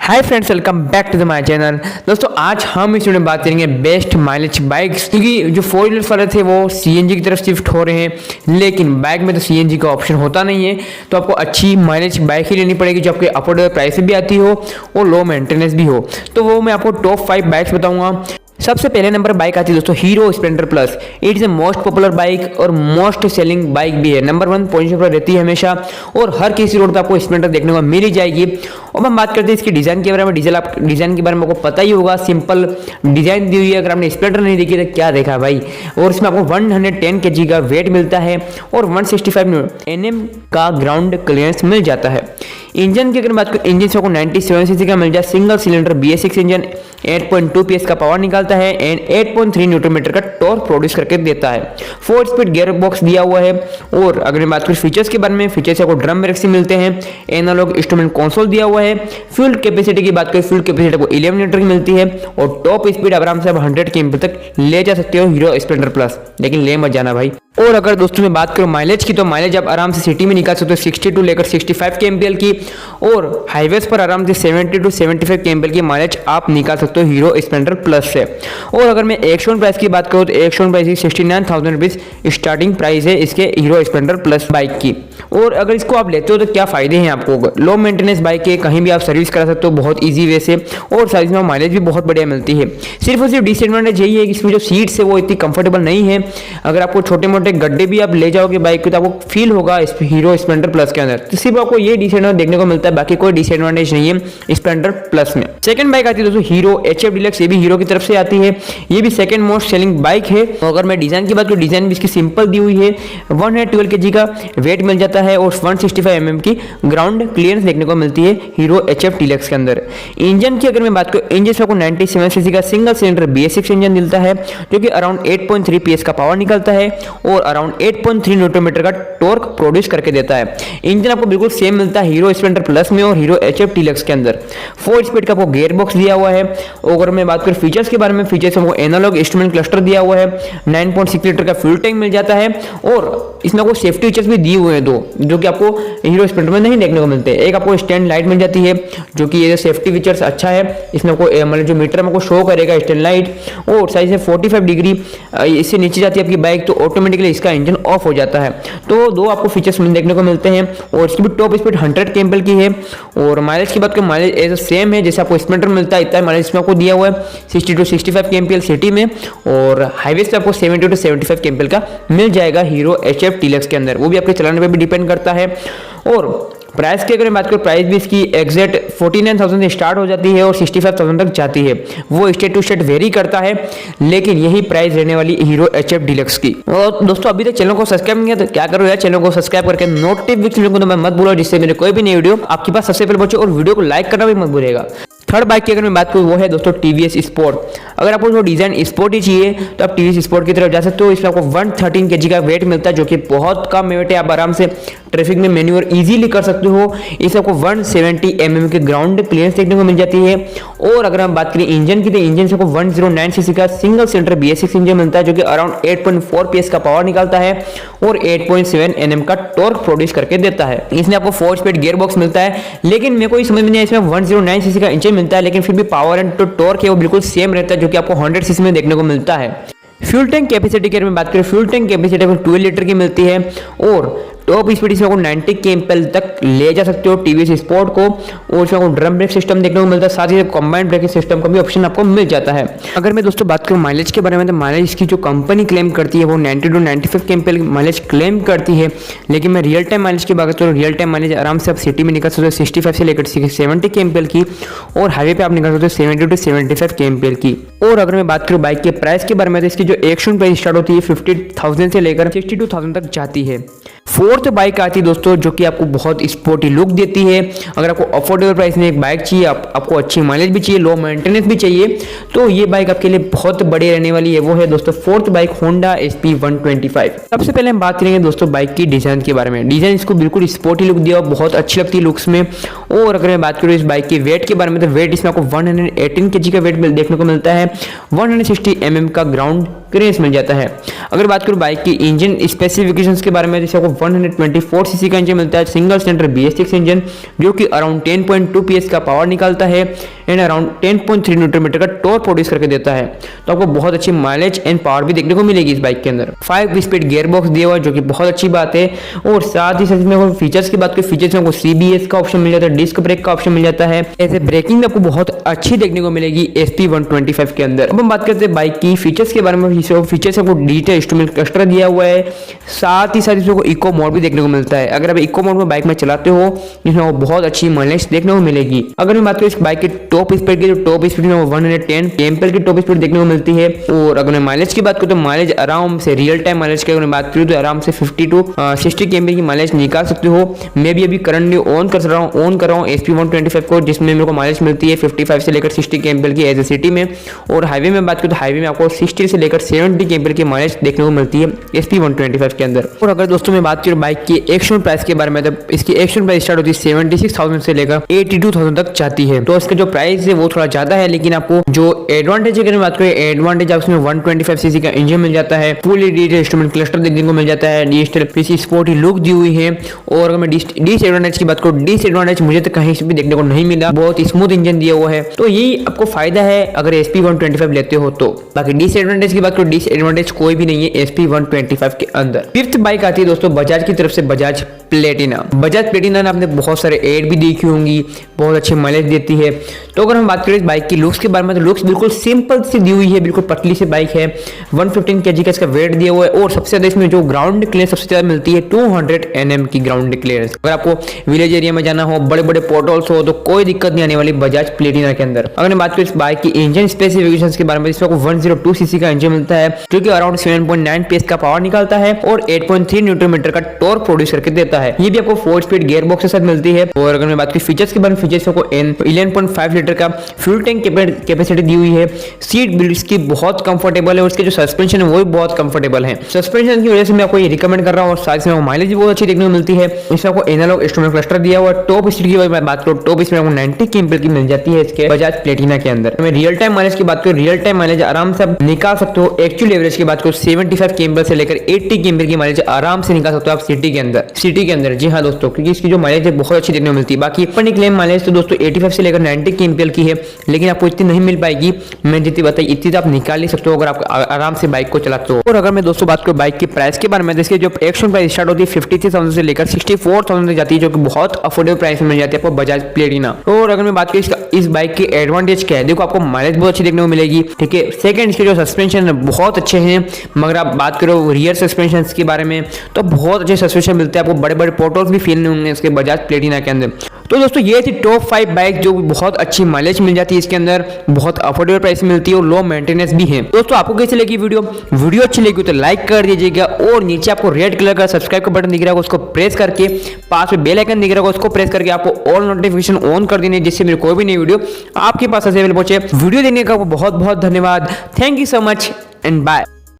Hi friends, welcome back to the my channel. दोस्तों आज हम इस वीडियो में बात करेंगे बेस्ट माइलेज बाइक्स, क्योंकि जो 4 व्हीलर वाले थे वो सीएनजी की तरफ शिफ्ट हो रहे हैं, लेकिन बाइक में तो सीएनजी का ऑप्शन होता नहीं है। तो आपको अच्छी माइलेज बाइक ही लेनी पड़ेगी जो आपके अफोर्डेबल प्राइस में भी आती हो और लो मेंटेनेंस भी हो। तो वो मैं आपको टॉप 5 बाइक्स बताऊंगा। सबसे पहले नंबर बाइक आती है दोस्तों hero Splendor plus. It is a most popular bike और मोस्ट सेलिंग बाइक भी है। नंबर 1 पोजीशन पर रहती है हमेशा और हर किसी रोड पे आपको स्प्लेंडर देखने को मिल ही जाएगी। और हम बात करते हैं इसकी डिज़ाइन के बारे में। डिज़ाइन के बारे में आपको पता ही होगा, सिंपल डिज़ाइन दी हुई है। अगर आपने स्प्लेंडर नहीं देखी तो क्या देखा भाई। और इसमें आपको 110 kg का वेट मिलता है और 165 Nm का ग्राउंड क्लियरेंस मिल जाता है। इंजन की अगर बात करें, इंजन से आपको 97 सीसी का मिल जाए। Single cylinder BS6 engine 8.2 PS का पावर निकालता है एंड 8.3 न्यूटन मीटर का टॉर्क प्रोड्यूस करके देता है। 4 स्पीड गियर बॉक्स दिया हुआ है। और अगर मैं बात करूं फीचर्स के बारे में, फीचर्स आपको ड्रम ब्रेक्स मिलते हैं, एनालॉग इंस्ट्रूमेंट कंसोल दिया हुआ है। फ्यूल कैपेसिटी की बात करें, फ्यूल कैपेसिटी आपको 11 लीटर की मिलती है और टॉप स्पीड आराम से आप 100 km तक ले जा सकते हो हीरो स्प्लेंडर प्लस, लेकिन ले मत जाना भाई। और अगर दोस्तों मैं बात करूं माइलेज की, तो माइलेज आप आराम से सिटी में निकाल सकते हो 62 लेकर 65 kmpl की, और हाईवेज पर आराम से 70 to 75 kmpl की माइलेज आप निकाल सकते हो हीरो स्प्लेंडर प्लस से। और अगर मैं एक शोन प्राइस की बात करूं तो एक शोन प्राइस की 69,000 रुपीज स्टार्टिंग प्राइस है इसके हीरो स्प्लेंडर प्लस बाइक की। और अगर इसको आप लेते हो तो क्या फायदे हैं आपको। लो मेंटेनेंस बाइक है, कहीं भी आप सर्विस करा सकते हो बहुत ईजी वे से, और सर्विस में माइलेज भी बहुत बढ़िया मिलती है। सिर्फ और सिर्फ डिसएडवांटेज यही है कि इसमें जो सीट्स है वो इतनी कंफर्टेबल नहीं है। अगर आपको छोटे मोटे गड्ढे भी आप ले जाओगे बाइक को तो आपको फील होगा इस हीरो स्प्लेंडर प्लस के अंदर। तो सिर्फ आपको ये डिसएडवांटेज देखने को मिलता है, बाकी कोई डिसएडवांटेज नहीं है स्प्लेंडर प्लस में। सेकंड बाइक आती है दोस्तों हीरो HF डिलक्स। ये भी हीरो की तरफ से आती है, ये भी सेकंड मोस्ट सेलिंग बाइक है। तो अगर मैं डिजाइन की बात करूं, डिजाइन भी इसकी सिंपल दी हुई है। 112 kg का वेट मिल जाता है और 165 mm की ग्राउंड क्लियरेंस देखने को मिलती है हीरो HF डिलक्स के अंदर। इंजन की अगर मैं बात करूं, इंजन से आपको 97 सीसी का सिंगल सिलेंडर BS6 इंजन मिलता है जो कि अराउंड 8.3 PS का पावर निकलता है और अराउंड 8.3 न्यूटन मीटर का टॉर्क प्रोड्यूस करके देता है। इंजन आपको बिल्कुल सेम मिलता है हीरो स्प्लेंडर प्लस में और हीरो HF डिलक्स के अंदर। 4 स्पीड का आपको गियर बॉक्स दिया हुआ है। और अगर मैं बात करूं फीचर्स के बारे में, फीचर्स आपको एनालॉग इंस्ट्रूमेंट क्लस्टर दिया हुआ है, 9.6 लीटर का फ्यूल टैंक मिल जाता है और इसमें आपको सेफ्टी फीचर्स भी दिए हुए हैं दो, जो कि आपको हीरो स्प्लेंडर में नहीं देखने को मिलते हैं। एक आपको स्टैंड लाइट मिल जाती है जो कि ये सेफ्टी फीचर्स अच्छा है। इसमें आपको मतलब जो मीटर में आपको शो करेगा स्टैंड लाइट, और साइज है 45 डिग्री। इससे नीचे जाती है आपकी बाइक तो ऑटोमेटिकली इसका इंजन ऑफ हो जाता है। तो दो आपको फीचर्स देखने को मिलते हैं और इसकी भी टॉप स्पीड 100 kmpl की है। और माइलेज की बात करें, माइलेज एज सेम है जैसे आपको स्प्लेंडर मिलता है, इतना माइलेज इसमें आपको दिया हुआ है 60 to 65 kmpl सिटी में, और हाईवे से आपको 70 to 75 kmpl का मिल जाएगा हीरो HF डिलक्स के अंदर। वो भी आपके चलाने पे भी डिपेंड करता है। और प्राइस की अगर मैं बात करूं, प्राइस भी इसकी एग्जैक्ट 49,000 से स्टार्ट हो जाती है और 65,000 तक जाती है। वो स्टेट टू स्टेट वेरी करता है, लेकिन यही प्राइस रहने वाली हीरो HF डिलक्स की। और दोस्तों अभी तक चैनल को सब्सक्राइब नहीं किया तो क्या करो यार, चैनल को सब्सक्राइब करके नोटिफिकेशन को तो मैं मत भूलो, जिससे मेरे कोई भी नई वीडियो आपके पास सबसे पहले पहुंचे, और वीडियो को लाइक करना भी मत भूलिएगा। थर्ड बाइक की अगर मैं बात करूँ वो है दोस्तों TVS स्पोर्ट। अगर आपको जो डिजाइन स्पोर्ट ही चाहिए तो आप TVS स्पोर्ट की तरफ जा सकते हो। इसमें आपको 113 kg का वेट मिलता है जो कि बहुत कम वेट है। आप आराम से ट्रैफिक में मैन्यूवर इजीली कर सकते हो। इसमें आपको 170 mm के ग्राउंड क्लियरेंस देखने को मिल जाती है। और अगर हम बात करें इंजन की, तो इंजन से आपको 109 सीसी का सिंगल सिलेंडर BS6 इंजन मिलता है जो कि अराउंड 8.4 PS का पावर निकालता है और 8.7 Nm का टॉर्क प्रोड्यूस करके देता है। इसमें आपको 4 स्पीड गियर बॉक्स मिलता है, लेकिन मेरे को समझ में नहीं आया, इसमें 109 सीसी का इंजन मिलता है लेकिन फिर भी पावर एंड टॉर्क है वो बिल्कुल सेम रहता है जो कि आपको 100 सीसी में देखने को मिलता है। फ्यूल टैंक कैपेसिटी की अगर मैं बात करें, फ्यूल टैंक कैपेसिटी 12 लीटर की मिलती है और टॉप स्पीड इसमें आपको 90 kmpl तक ले जा सकते हो TVS स्पोर्ट को। और इसमें आपको ड्रम ब्रेक सिस्टम देखने को मिलता है, साथ ही कॉम्बाइंड ब्रेकिंग सिस्टम का भी ऑप्शन आपको मिल जाता है। अगर मैं दोस्तों बात करूं माइलेज के बारे में, तो माइलेज इसकी जो कंपनी क्लेम करती है वो 90 to 95 kmpl माइलेज क्लेम करती है, लेकिन मैं रियल टाइम माइलेज की बात करूँ, रियल टाइम माइलेज आराम से आप सिटी में निकल सकते हो 65 से लेकर 70 kmpl की, और हाईवे पे आप निकल सकते हो 70 to 75 kmpl की। और अगर मैं बात करूँ बाइक के प्राइस के बारे में, तो इसकी जो एक शून्य प्राइस स्टार्ट होती है 50,000 से लेकर 62,000 तक जाती है। फोर्थ बाइक आती है दोस्तों जो कि आपको बहुत स्पोर्टी लुक देती है। अगर आपको अफोर्डेबल प्राइस में एक बाइक चाहिए, आपको अच्छी माइलेज भी चाहिए, लो मेंटेनेंस भी चाहिए, तो ये बाइक आपके लिए बहुत बड़ी रहने वाली है। वो है दोस्तों फोर्थ बाइक होंडा SP125। सबसे पहले हम बात करेंगे दोस्तों बाइक की डिजाइन के बारे में। डिजाइन इसको बिल्कुल स्पोर्टी लुक दिया, बहुत अच्छी लगती है लुक्स में। और अगर मैं बात करूँ इस बाइक के वेट के बारे में, तो वेट इसमें आपको 118 kg का वेट देखने को मिलता है। 160 mm का ग्राउंड क्रेज मिल जाता है। अगर बात करूँ बाइक की इंजन स्पेसिफिकेशंस के बारे में, जैसे आपको 124 सीसी का इंजन मिलता है, सिंगल सिलेंडर BS6 इंजन जो कि अराउंड 10.2 PS का पावर निकालता है एंड अराउंड 10.3 न्यूटन मीटर का टॉर्क प्रोड्यूस करके देता है। तो आपको बहुत अच्छी माइलेज एंड पावर भी देखने को मिलेगी इस बाइक के अंदर। 5 स्पीड गियर बॉक्स दिया हुआ है जो कि बहुत अच्छी बात है। और साथ ही साथ में फीचर्स की बात करें, फीचर्स में आपको CBS का ऑप्शन मिल जाता है, डिस्क ब्रेक का ऑप्शन मिल जाता है। ऐसे ब्रेकिंग आपको बहुत अच्छी देखने को मिलेगी SP125 के अंदर। अब हम बात करते हैं बाइक की फीचर्स के बारे में। फीचर्स आपको डिजिटल इंस्ट्रूमेंट क्लस्टर दिया हुआ है, साथ ही साथ इसमें इको मोड भी देखने को मिलता है। अगर आप इको मोड में बाइक में चलाते हो इसमें बहुत अच्छी माइलेज देखने को मिलेगी। अगर मैं बात करूँ इस बाइक की टॉप स्पीड की, तो टॉप स्पीड में 110 kmph की टॉप स्पीड देखने को मिलती है। और अगर मैं माइलेज की बात करूँ तो माइलेज आराम से रियल टाइम माइलेज की अगर मैं बात करूँ तो आराम से 50 to 60 kmph की माइलेज निकाल सकते हो। मैं भी अभी करंटली ऑन कर रहा हूँ SP125 को, जिसमें मेरे को माइलेज मिलती है 55 से लेकर 60 kmph की एज ए सिटी में। और हाईवे में बात करूँ तो हाईवे में आपको 60 से लेकर 70 kmph की माइलेज देखने को मिलती है SP125 के अंदर। और अगर दोस्तों मैं बात करूँ बाइक की एक्शन प्राइस के बारे में, तो इसकी एक्शन प्राइस स्टार्ट होती है 76,000 से लेकर 82,000 तक जाती है। तो इसका जो प्राइस है वो थोड़ा ज्यादा है, लेकिन आपको जो एडवांटेज की बात करें, एडवांटेज आप उसमें 125 सीसी का इंजन मिल जाता है, फुली डिजिटल इंस्ट्रूमेंट क्लस्टर देखने को मिल जाता है, डिजिटल पीसी स्पोर्टी लुक दी हुई है। और अगर मैं डिसएडवांटेज की बात करूँ, डिसएडवांटेज मुझे तो कहीं से भी देखने को नहीं मिला, बहुत स्मूथ इंजन दिया हुआ है। तो यही आपको फायदा है अगर SP125 लेते हो तो। बाकी डिसएडवांटेज की बात करूँ, डिसएडवांटेज कोई भी नहीं है SP125 के अंदर। फिफ्थ बाइक आती है दोस्तों बजाज की तरफ से, बजाज प्लेटिना। बजाज प्लेटिना ने आपने बहुत सारे एड भी देखी होंगी, बहुत अच्छी माइलेज देती है। तो अगर हम बात करें इस बाइक की लुक्स के बारे में, तो लुक्स बिल्कुल सिंपल सी दी हुई है, बिल्कुल पतली सी बाइक है। 115 kg का इसका वेट दिया हुआ है। और सबसे ज्यादा इसमें जो ग्राउंड क्लियरेंस सबसे ज्यादा मिलती है 200 Nm की ग्राउंड क्लियरेंस। अगर आपको विलेज एरिया में जाना हो, बड़े बड़े पोर्टल्स हो, तो कोई दिक्कत नहीं आने वाली बजाज प्लेटिना के अंदर। अगर हम बात करें इस बाइक की इंजन स्पेसिफिकेशंस के बारे में, इसमें आपको 102 सीसी का इंजन मिलता है जो कि अराउंड 7.9 PS का पावर निकालता है और 8.3 न्यूटन मीटर का टॉर्क प्रोड्यूस करके देता है। ये भी आपको 4 स्पीड गियर बॉक्स के साथ मिलती है। और अगर मैं बात करूं फीचर्स के बारे में, फीचर्स को 11.5 लीटर का फ्यूल टैंक कैपेसिटी दी हुई है। सीट बिल्ड की बहुत कंफर्टेबल है और उसके जो सस्पेंशन है वो भी बहुत कंफर्टेबल है। सस्पेंशन की वजह से मैं आपको ये रिकमेंड कर रहा हूँ। और साथ में माइलेज भी बहुत अच्छी देखने को मिलती है। इसमें आपको एनालॉग इंस्ट्रूमेंट क्लस्टर दिया हुआ है। टॉप स्पीड की बात करूँ, टॉप स्पीड आपको 90 kmph की मिल जाती है इसके बजाज प्लेटिना के अंदर। मैं रियल टाइम माइलेज की बात करूँ, रियल टाइम माइलेज आराम से आप निकाल सकते हो। एक्चुअल एवरेज की बात करूँ 75 kmph से लेकर 80 kmph की माइलेज आराम से निकाल सकते हो आप सिटी के अंदर। जी हाँ दोस्तों, क्योंकि इसकी जो माइलेज है बहुत अच्छी देखने को मिलती है। बाकी अपनी क्लेम माइलेज तो दोस्तों 85 से लेकर 90 kmph की है, लेकिन आपको इतनी नहीं मिल पाएगी। मैं जितनी बताई इतनी तो आप निकाल ही सकते हो अगर आप आराम से बाइक को चलाते हो। और अगर मैं दोस्तों बात करूँ बाइक की प्राइस के बारे में, इसके जो एक्शन प्राइस स्टार्ट होती है 53,000 से लेकर 64,000 तक जाती है, जो कि बहुत अफोर्डेबल प्राइस में मिल जाती है आपको बजाज प्लेटिना। और अगर मैं बात करूँ इस बाइक की एडवांटेज क्या है, देखो आपको माइलेज बहुत अच्छी देखने को मिलेगी, ठीक है। सेकंड, इसके जो सस्पेंशन है बहुत अच्छे हैं। मगर आप बात करो रियर सस्पेंशन के बारे में, तो बहुत अच्छे सस्पेंशन मिलते हैं आपको, बड़े बड़े पोर्टल्स भी फील नहीं होंगे इसके बजाज प्लेटिना के अंदर। तो दोस्तों ये थी टॉप 5 बाइक जो बहुत अच्छी माइलेज मिल जाती है इसके अंदर, बहुत अफोर्डेबल प्राइस में मिलती है और लो मेंटेनेंस भी है। दोस्तों आपको कैसी लगी वीडियो अच्छी लगी तो लाइक कर दीजिएगा। और नीचे आपको रेड कलर का सब्सक्राइब का बटन दिख रहा होगा, उसको प्रेस करके पास में बेल आइकन दिख रहा होगा, उसको प्रेस करके आपको ऑल नोटिफिकेशन ऑन कर देनी है, जिससे मेरी कोई भी नई वीडियो आपके पास अवेलेबल पहुंचे। वीडियो देखने का बहुत बहुत धन्यवाद। Thank you so much and bye.